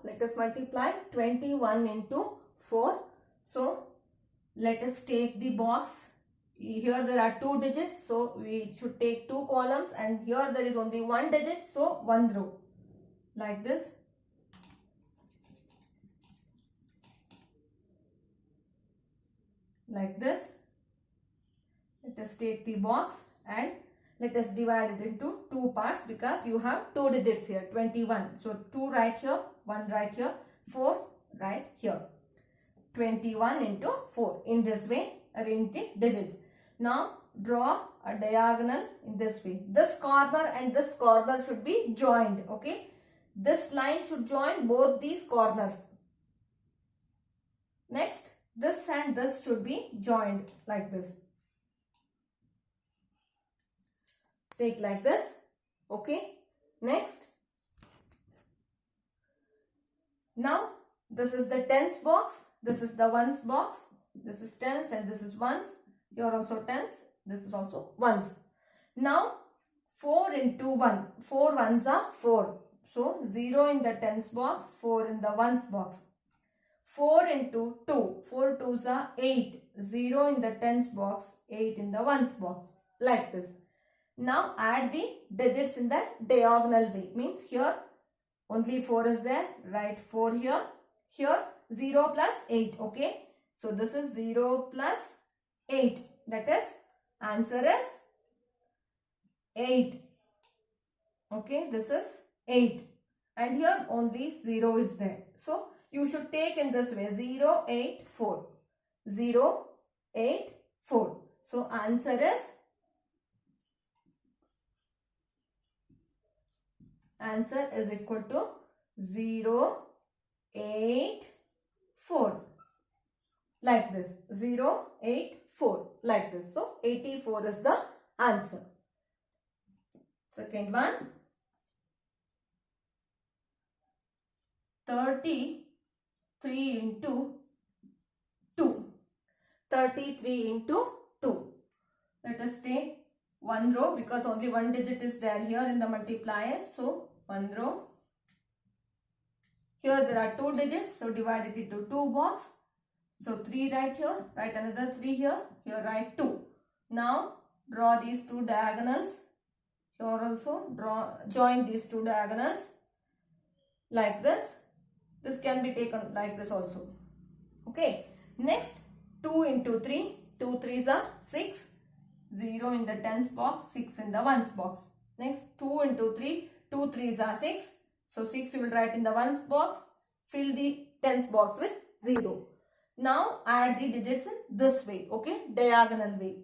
let us multiply 21 into 4. So let us take the box. Here there are 2 digits, so we should take 2 columns, and here there is only 1 digit, so 1 row, like this. Like this. Let us take the box and let us divide it into 2 parts, because you have 2 digits here, 21. So 2 right here, 1 right here, 4 right here. 21 into 4. In this way, arrange the digits. Now draw a diagonal in this way. This corner and this corner should be joined. Okay. This line should join both these corners. Next, this and this should be joined like this. Take like this. Okay. Next. Now this is the tens box. This is the ones box. This is tens and this is ones. Here also tens. This is also ones. Now 4 into 1. 4 ones are 4. So 0 in the tens box, 4 in the ones box. 4 into 2. 4 twos are 8. 0 in the tens box, 8 in the ones box. Like this. Now add the digits in the diagonal way. Means here only 4 is there. Write 4 here. Here 0 plus 8. Okay. So this is 0 plus 8. That is, answer is 8. Okay. This is 8. And here only 0 is there. So you should take in this way, 0, 8, 4. 0, 8, 4. So answer is, answer is equal to 0, 8, 4. Like this. 0, 8, 4. Like this. So 84 is the answer. Second one. 33 into 2. 33 into 2. Let us take 1 row, because only 1 digit is there here in the multiplier. So 1 row. Here there are 2 digits. So divide it into 2 box. So 3 right here. Write another 3 here. Here write 2. Now draw these 2 diagonals. Here also join these 2 diagonals. Like this. This can be taken like this also. Okay. Next, 2 into 3. 2 threes are 6. 0 in the tens box, 6 in the ones box. Next, 2 into 3. 2 threes are 6. So 6 you will write in the ones box. Fill the tens box with 0. Now add the digits in this way. Okay. Diagonal way.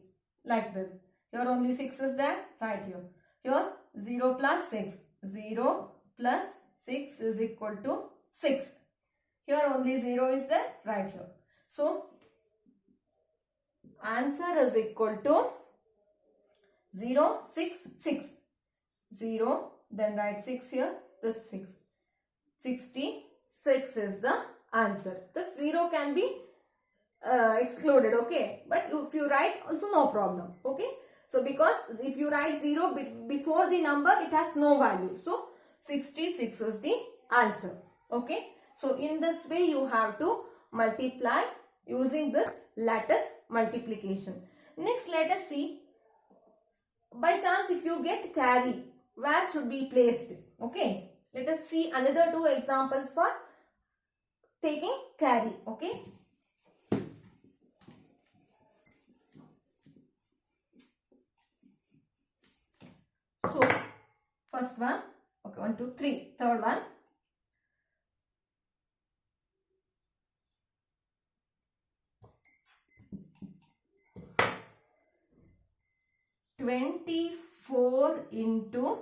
Like this. Here only 6 is there. Right here. Here 0 plus 6. 0 plus 6 is equal to 6. Here only 0 is there. Right here. So answer is equal to 0, 6, 6. 0. Then write 6 here. This 6. 66 is the answer. This 0 can be excluded. Okay. But if you write also, no problem. Okay. So because if you write 0 before the number, it has no value. So 66 is the answer. Okay. So in this way you have to multiply using this lattice multiplication. Next, let us see, by chance if you get carry, where should be placed? Okay. Let us see another 2 examples for taking carry. Okay. So first one. Okay. 1, 2, 3. Third one. 24 into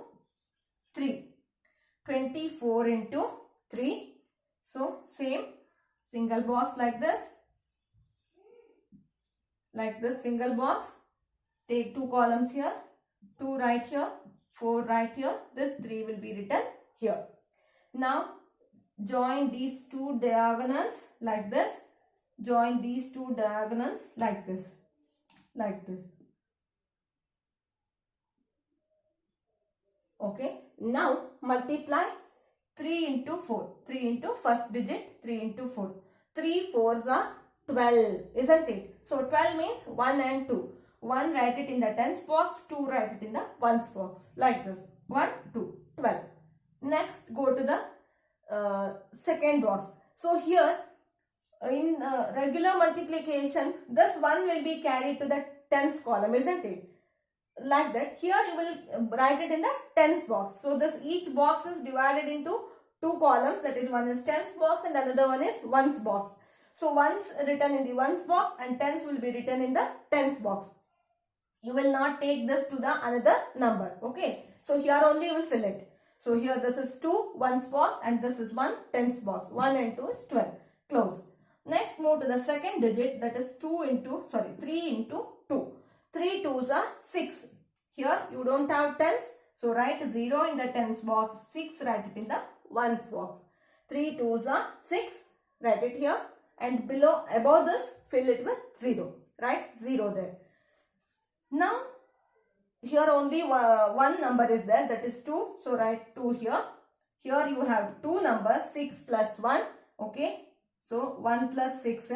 3. 24 into 3. So same single box like this. Like this single box. Take 2 columns here. 2 right here. 4 right here. This 3 will be written here. Now join these 2 diagonals like this. Join these 2 diagonals like this. Like this. Okay. Now multiply 3 into 4. 3 into first digit, 3 into 4. 3 4s are 12, isn't it? So 12 means 1 and 2. 1 write it in the tens box, 2 write it in the ones box. Like this. 1, 2, 12. Next go to the second box. So here in regular multiplication, this 1 will be carried to the tens column, isn't it? Like that. Here you will write it in the tens box. So this each box is divided into 2 columns, that is one is tens box and another one is ones box. So ones written in the ones box and tens will be written in the tens box. You will not take this to the another number. Okay. So here only you will fill it. So here this is 2 ones box and this is 1 tens box. 1 and 2 is 12. Close. Next move to the second digit, that is 3 into 2. 3 2s are 6. Here you don't have tens. So write 0 in the tens box. 6 write it in the ones box. 3 2s are 6. Write it here. And below, above this, fill it with 0. Write 0 there. Now, here only one number is there, that is 2. So write 2 here. Here you have 2 numbers, 6 plus 1. Okay. So 1 plus 6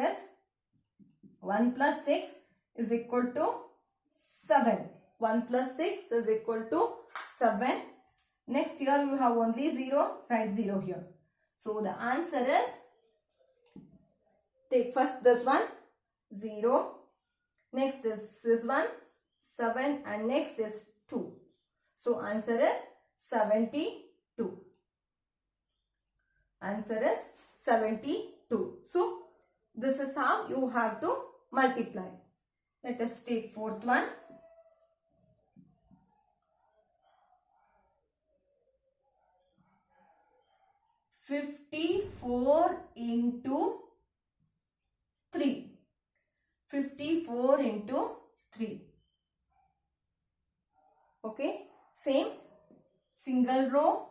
is equal to 7. 1 plus 6 is equal to 7. Next here you have only 0. Write 0 here. So the answer is, take first this one, 0. Next this is 1, 7 and next is 2. So answer is 72. Answer is 72. So this is how you have to multiply. Let us take fourth one. 54 into 3. 54 into 3. Okay. Same. Single row.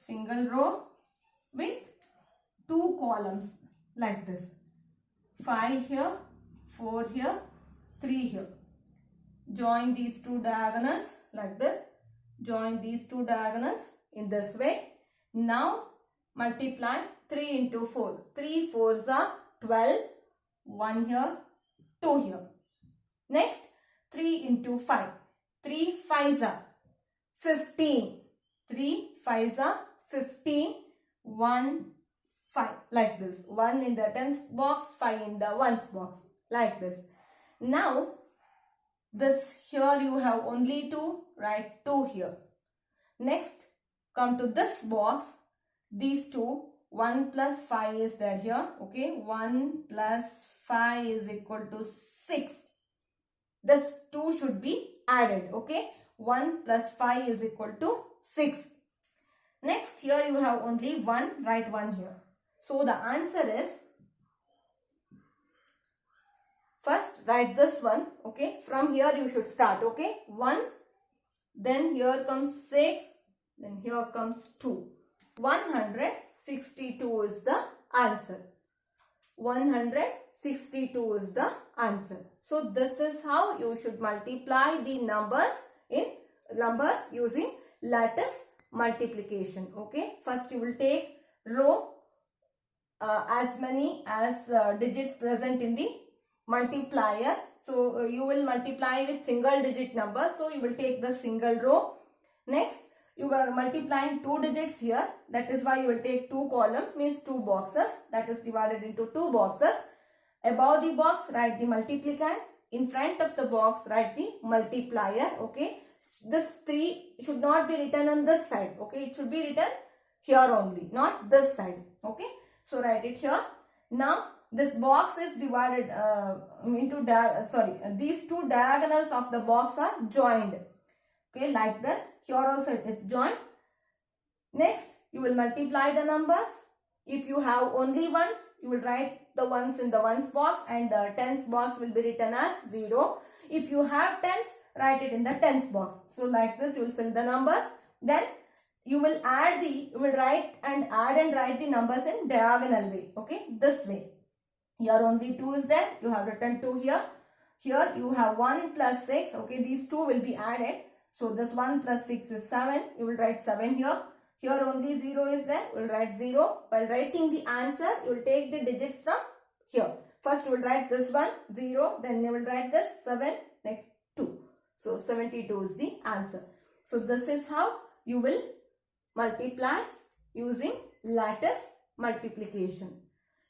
Single row with 2 columns like this. 5 here, 4 here, 3 here. Join these 2 diagonals like this. Join these 2 diagonals in this way. Now multiply 3 into 4. 3 4s are 12. 1 here, 2 here. Next 3 into 5. 3 5s are 15. 3 5s are 15. 1 5 like this. 1 in the tens box, 5 in the ones box like this. Now this here you have only 2, write 2 here. Next come to this box, these 2, 1 plus 5 is there here. Okay, 1 plus 5 is equal to 6. This 2 should be added. Okay, 1 plus 5 is equal to 6. Next here you have only 1, write 1 here. So the answer is, first write this one. Okay, from here you should start. Okay, 1, then here comes 6, then here comes 2. 162 is the answer. 162 is the answer. So this is how you should multiply the numbers using lattice multiplication. Okay, first you will take row as many as digits present in the multiplier. So you will multiply with single digit number. So you will take the single row. Next you are multiplying 2 digits here. That is why you will take 2 columns, means 2 boxes. That is divided into 2 boxes. Above the box write the multiplicand. In front of the box write the multiplier. Okay. This 3 should not be written on this side. Okay. It should be written here only, not this side. Okay. So write it here. Now this box is divided into these 2 diagonals of the box are joined. Okay, like this. Here also it is joined. Next you will multiply the numbers. If you have only ones, you will write the ones in the ones box and the tens box will be written as 0. If you have tens, write it in the tens box. So like this you will fill the numbers. Then you will write and write the numbers in diagonal way. Okay, this way. Here only 2 is there. You have written 2 here. Here you have 1 plus 6. Okay, these 2 will be added. So this 1 plus 6 is 7. You will write 7 here. Here only 0 is there. You will write 0. While writing the answer, you will take the digits from here. First you will write this one 0. Then you will write this 7. Next 2. So 72 is the answer. So this is how you will multiply using lattice multiplication.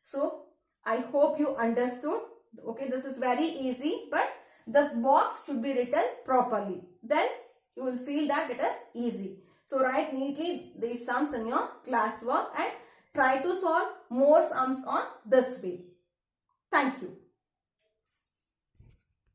So I hope you understood. Okay, this is very easy, but this box should be written properly. Then you will feel that it is easy. So write neatly these sums in your classwork and try to solve more sums on this way. Thank you.